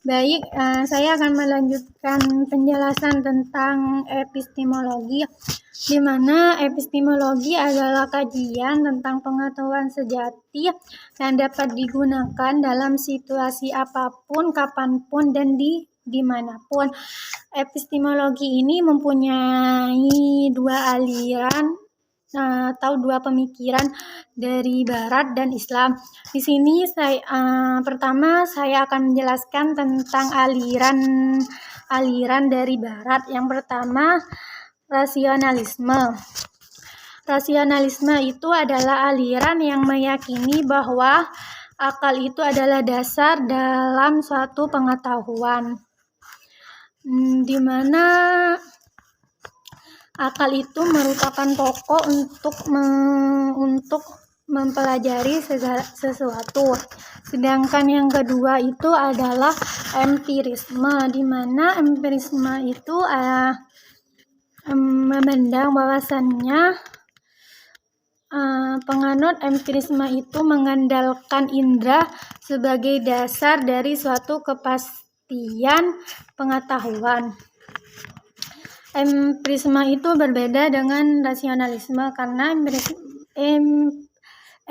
Baik, saya akan melanjutkan penjelasan tentang epistemologi, di mana epistemologi adalah kajian tentang pengetahuan sejati yang dapat digunakan dalam situasi apapun, kapanpun, dan dimanapun. Epistemologi ini mempunyai dua aliran atau dua pemikiran dari Barat dan Islam. Di sini pertama saya akan menjelaskan tentang aliran dari Barat. Yang pertama, rasionalisme. Rasionalisme itu adalah aliran yang meyakini bahwa akal itu adalah dasar dalam suatu pengetahuan, di mana akal itu merupakan pokok untuk mempelajari sesuatu. Sedangkan yang kedua itu adalah empirisme, di mana empirisme itu memandang bahwasannya penganut empirisme itu mengandalkan indera sebagai dasar dari suatu kepastian pengetahuan. Empirisme itu berbeda dengan rasionalisme karena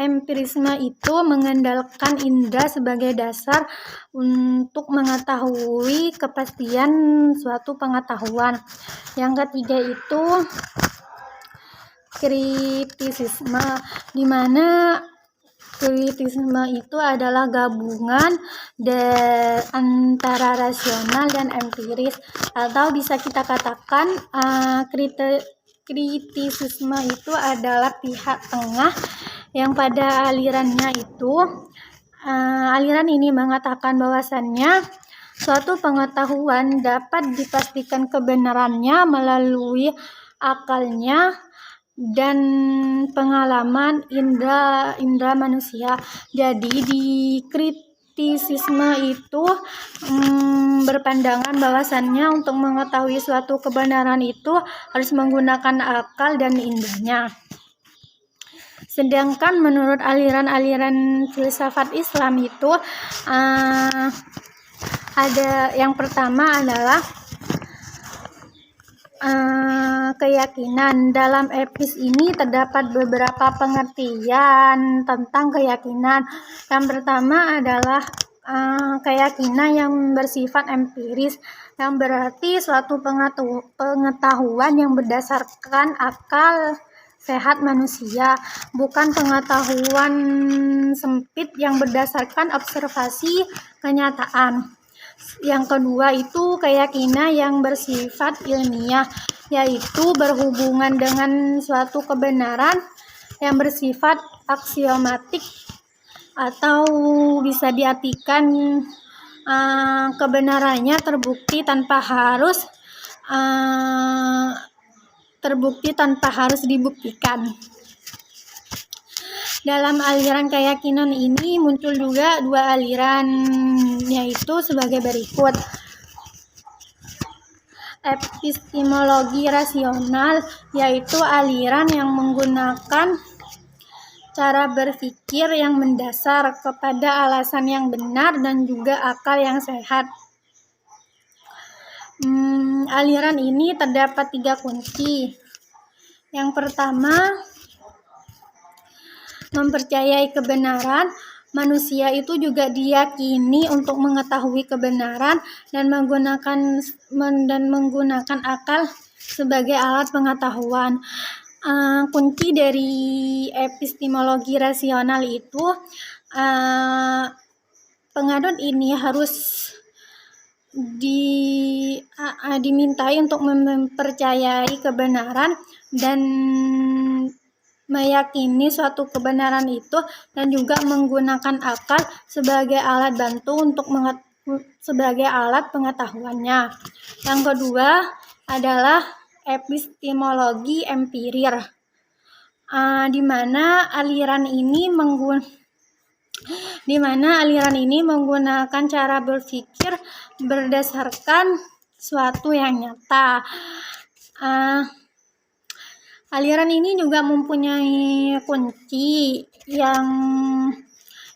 empirisme itu mengandalkan indera sebagai dasar untuk mengetahui kepastian suatu pengetahuan. Yang ketiga itu kritisisme, di mana kritisisme itu adalah gabungan antara rasional dan empiris, atau bisa kita katakan kritisisme itu adalah pihak tengah yang pada aliran ini mengatakan bahwasannya suatu pengetahuan dapat dipastikan kebenarannya melalui akalnya dan pengalaman indera manusia. Jadi di kritisisme itu berpandangan bahwasannya untuk mengetahui suatu kebenaran itu harus menggunakan akal dan inderanya. Sedangkan menurut aliran-aliran filsafat Islam itu ada yang pertama adalah keyakinan. Dalam epis ini terdapat beberapa pengertian tentang keyakinan. Yang pertama adalah keyakinan yang bersifat empiris, yang berarti suatu pengetahuan yang berdasarkan akal sehat manusia, bukan pengetahuan sempit yang berdasarkan observasi kenyataan. Yang kedua itu keyakinan yang bersifat ilmiah, yaitu berhubungan dengan suatu kebenaran yang bersifat aksiomatik, atau bisa diartikan kebenarannya terbukti tanpa harus dibuktikan. Dalam aliran keyakinan ini muncul juga dua aliran, yaitu sebagai berikut. Epistemologi rasional, yaitu aliran yang menggunakan cara berpikir yang mendasar kepada alasan yang benar dan juga akal yang sehat. Aliran ini terdapat 3 kunci. Yang pertama, mempercayai kebenaran. Manusia itu juga diyakini untuk mengetahui kebenaran dan menggunakan akal sebagai alat pengetahuan. Kunci dari epistemologi rasional itu penganut ini harus dimintai untuk mempercayai kebenaran dan meyakini suatu kebenaran itu, dan juga menggunakan akal sebagai alat bantu sebagai alat pengetahuannya. Yang kedua adalah epistemologi empirir, di mana aliran ini menggunakan cara berpikir berdasarkan suatu yang nyata. Aliran ini juga mempunyai kunci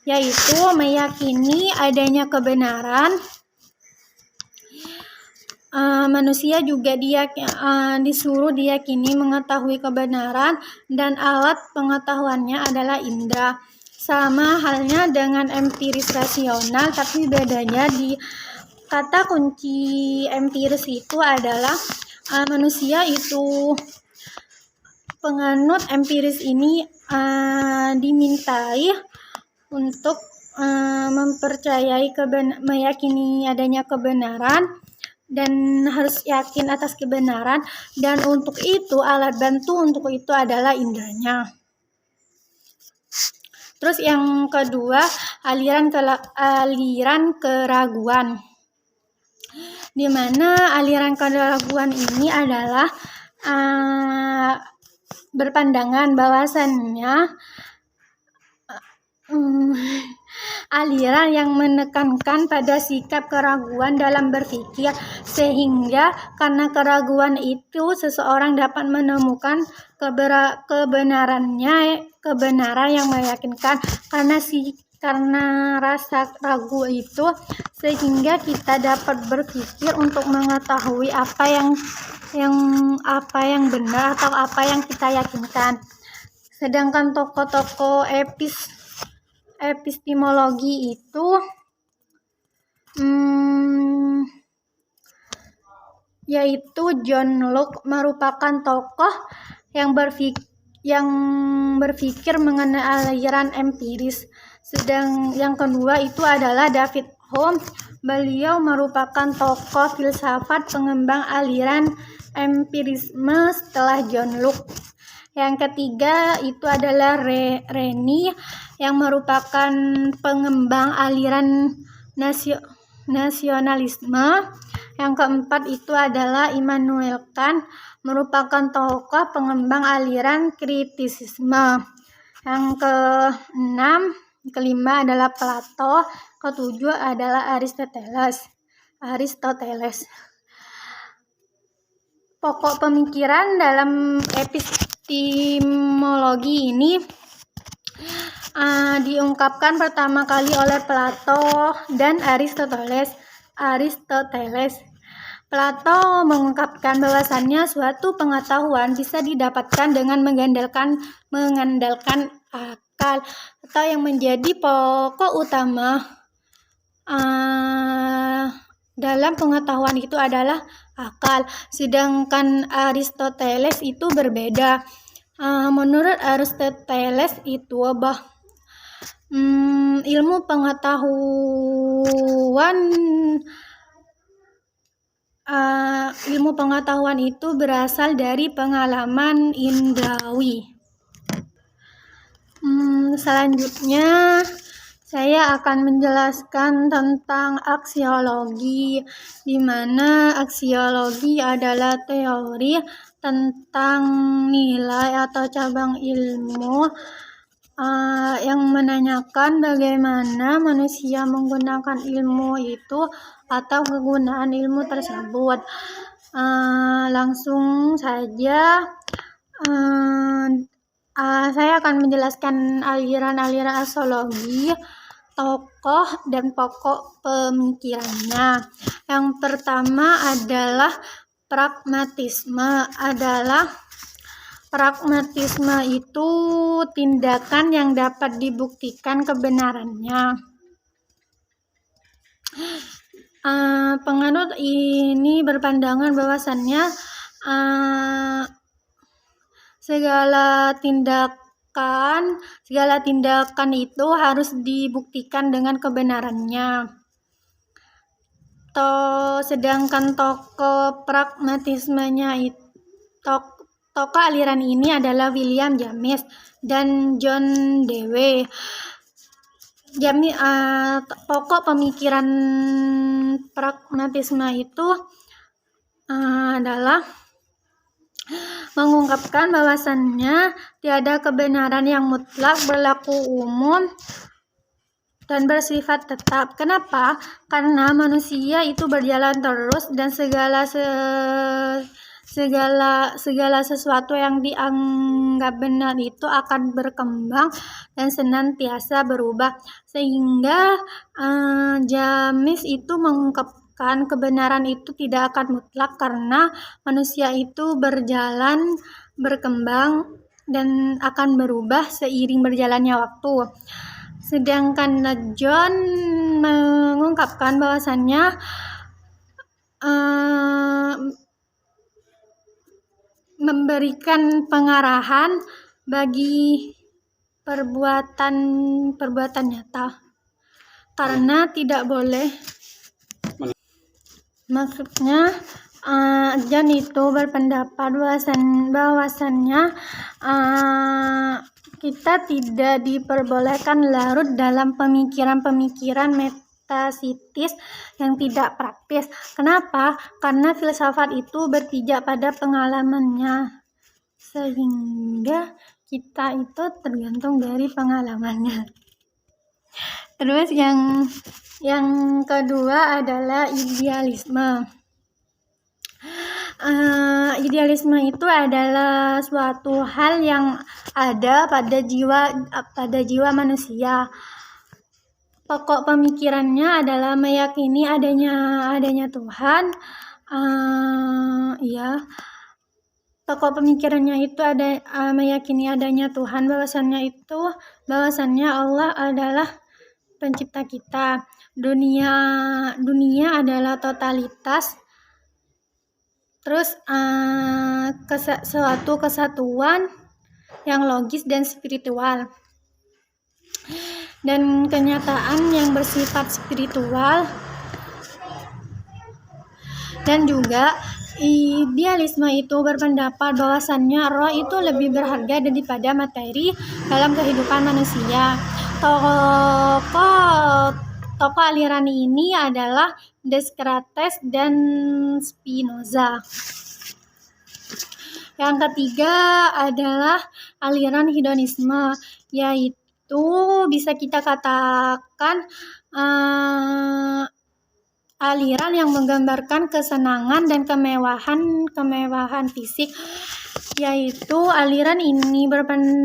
yaitu meyakini adanya kebenaran manusia juga disuruh diyakini mengetahui kebenaran dan alat pengetahuannya adalah indera. Sama halnya dengan empiris rasional, tapi bedanya di kata kunci empiris itu adalah manusia itu penganut empiris ini dimintai untuk meyakini adanya kebenaran dan harus yakin atas kebenaran, dan untuk itu alat bantu untuk itu adalah inderanya. Terus yang kedua, aliran keraguan, di mana aliran keraguan ini adalah berpandangan bahwasannya aliran yang menekankan pada sikap keraguan dalam berpikir, sehingga karena keraguan itu seseorang dapat menemukan kebenaran yang meyakinkan. Karena rasa ragu itu, sehingga kita dapat berpikir untuk mengetahui apa yang benar atau apa yang kita yakinkan. Sedangkan tokoh-tokoh epistemologi itu yaitu John Locke merupakan tokoh yang berpikir mengenai aliran empiris. Sedang yang kedua itu adalah David Hume. Beliau merupakan tokoh filsafat pengembang aliran empirisme setelah John Locke. Yang ketiga itu adalah Reni yang merupakan pengembang aliran nasionalisme. Yang keempat itu adalah Immanuel Kant, merupakan tokoh pengembang aliran kritisisme. Yang kelima adalah Plato. Ketujuh adalah Aristoteles. Pokok pemikiran dalam epistemologi ini diungkapkan pertama kali oleh Plato dan Aristoteles. Plato mengungkapkan bahwasannya suatu pengetahuan bisa didapatkan dengan mengandalkan akal, atau yang menjadi pokok utama dalam pengetahuan itu adalah akal. Sedangkan Aristoteles itu berbeda. Menurut Aristoteles itu ilmu pengetahuan itu berasal dari pengalaman indrawi. Selanjutnya saya akan menjelaskan tentang aksiologi, di mana aksiologi adalah teori tentang nilai atau cabang ilmu yang menanyakan bagaimana manusia menggunakan ilmu itu atau kegunaan ilmu tersebut. Langsung saja, saya akan menjelaskan aliran-aliran aksiologi, tokoh dan pokok pemikirannya. Yang pertama adalah pragmatisme. Pragmatisme itu tindakan yang dapat dibuktikan kebenarannya. Penganut ini berpandangan bahwasannya segala tindakan itu harus dibuktikan dengan kebenarannya. Sedangkan tokoh pragmatismenya tokoh aliran ini adalah William James dan John Dewey. Pokok pemikiran pragmatisme itu adalah mengungkapkan bahwasannya tiada kebenaran yang mutlak, berlaku umum, dan bersifat tetap. Kenapa? Karena manusia itu berjalan terus dan segala sesuatu yang dianggap benar itu akan berkembang dan senantiasa berubah. Sehingga James itu mengungkapkan mengungkapkan kebenaran itu tidak akan mutlak karena manusia itu berjalan, berkembang, dan akan berubah seiring berjalannya waktu. Sedangkan John mengungkapkan bahwasannya memberikan pengarahan bagi perbuatan nyata, karena tidak boleh, maksudnya John itu berpendapat bahwasannya kita tidak diperbolehkan larut dalam pemikiran-pemikiran metafisik yang tidak praktis. Kenapa? Karena filsafat itu berpijak pada pengalamannya, sehingga kita itu tergantung dari pengalamannya. Terus yang kedua adalah idealisme. Idealisme itu adalah suatu hal yang ada pada jiwa manusia. Pokok pemikirannya adalah meyakini adanya Tuhan. Pokok pemikirannya itu meyakini adanya Tuhan, bahwasannya Allah adalah pencipta kita. Dunia adalah totalitas. Terus suatu kesatuan yang logis dan spiritual, dan kenyataan yang bersifat spiritual. Dan juga idealisme itu berpendapat bahwasannya roh itu lebih berharga daripada materi dalam kehidupan manusia. Tokoh aliran ini adalah Descartes dan Spinoza. Yang ketiga adalah aliran hedonisme, yaitu bisa kita katakan aliran yang menggambarkan kesenangan dan kemewahan fisik, yaitu aliran ini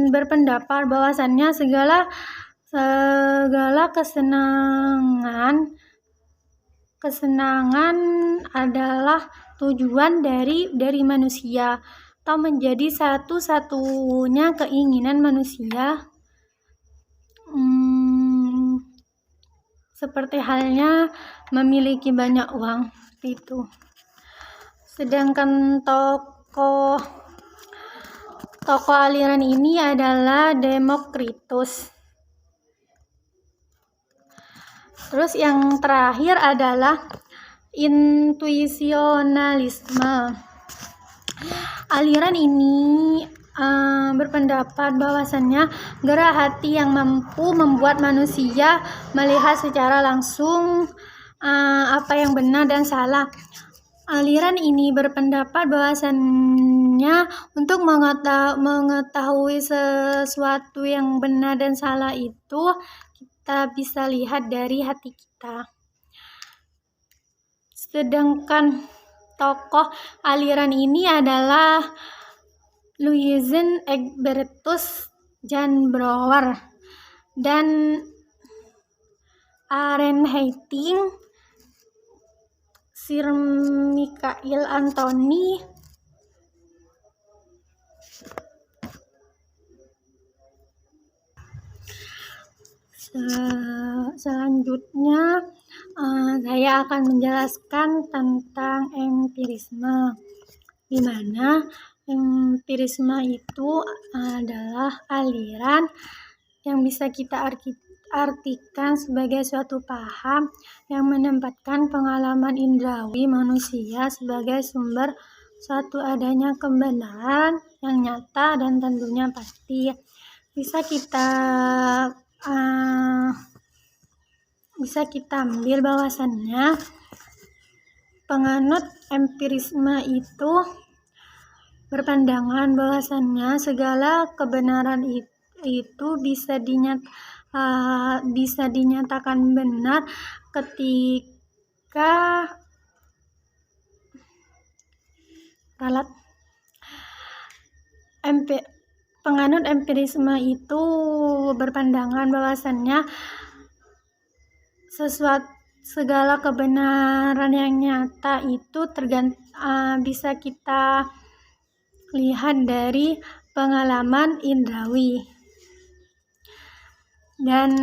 berpendapat bahwasannya segala kesenangan adalah tujuan dari manusia, atau menjadi satu-satunya keinginan manusia, seperti halnya memiliki banyak uang itu. Sedangkan tokoh aliran ini adalah Demokritus. Terus yang terakhir adalah intuisionalisme. Aliran ini berpendapat bahwasannya gerak hati yang mampu membuat manusia melihat secara langsung apa yang benar dan salah. Aliran ini berpendapat bahwasannya untuk mengetahui sesuatu yang benar dan salah itu kita bisa lihat dari hati kita. Sedangkan tokoh aliran ini adalah Louis Egbertus Jan Brouwer dan Arenheiting, Sir Michael Anthony, selanjutnya saya akan menjelaskan tentang empirisme, di mana empirisme itu adalah aliran yang bisa kita artikan sebagai suatu paham yang menempatkan pengalaman indrawi manusia sebagai sumber suatu adanya kebenaran yang nyata dan tentunya pasti. Bisa kita ambil bahwasannya penganut empirisme itu berpandangan bahwasannya segala kebenaran itu bisa dinyatakan benar ketika penganut empirisme itu berpandangan bahwasannya segala kebenaran yang nyata itu bisa kita lihat dari pengalaman indrawi. Dan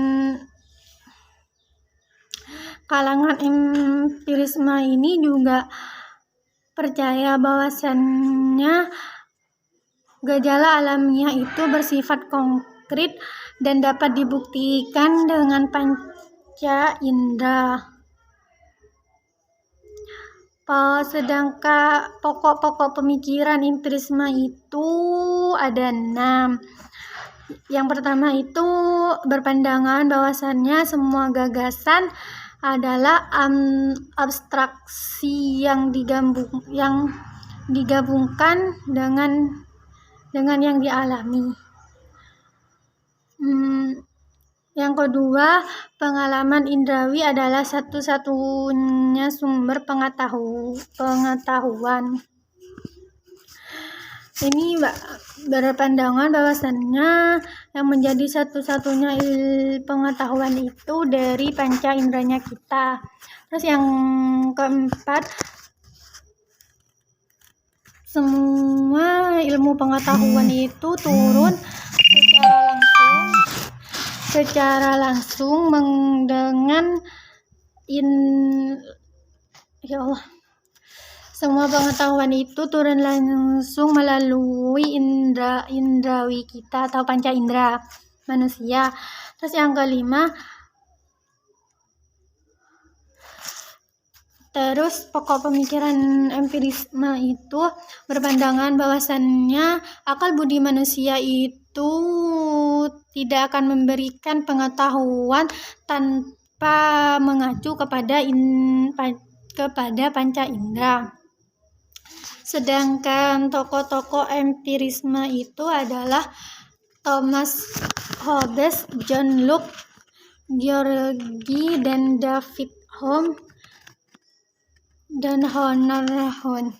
kalangan empirisme ini juga percaya bahwasannya gejala alamiah itu bersifat konkret dan dapat dibuktikan dengan panca indera. Sedangkan pokok-pokok pemikiran empirisme itu ada 6. Yang pertama itu berpandangan bahwasannya semua gagasan adalah abstraksi yang digabungkan dengan yang dialami. Yang kedua, pengalaman indrawi adalah satu-satunya sumber pengetahuan. Ini berpandangan bahwasannya yang menjadi satu-satunya pengetahuan itu dari panca inderanya kita. Terus yang keempat, semua ilmu pengetahuan itu turun secara langsung dengan semua pengetahuan itu turun langsung melalui indrawi kita atau panca indera manusia. Terus yang kelima, pokok pemikiran empirisme itu berpandangan bahwasannya akal budi manusia itu tidak akan memberikan pengetahuan tanpa mengacu kepada panca indera. Sedangkan tokoh-tokoh empirisme itu adalah Thomas Hobbes, John Locke, George dan David Hume dan Honor Hume.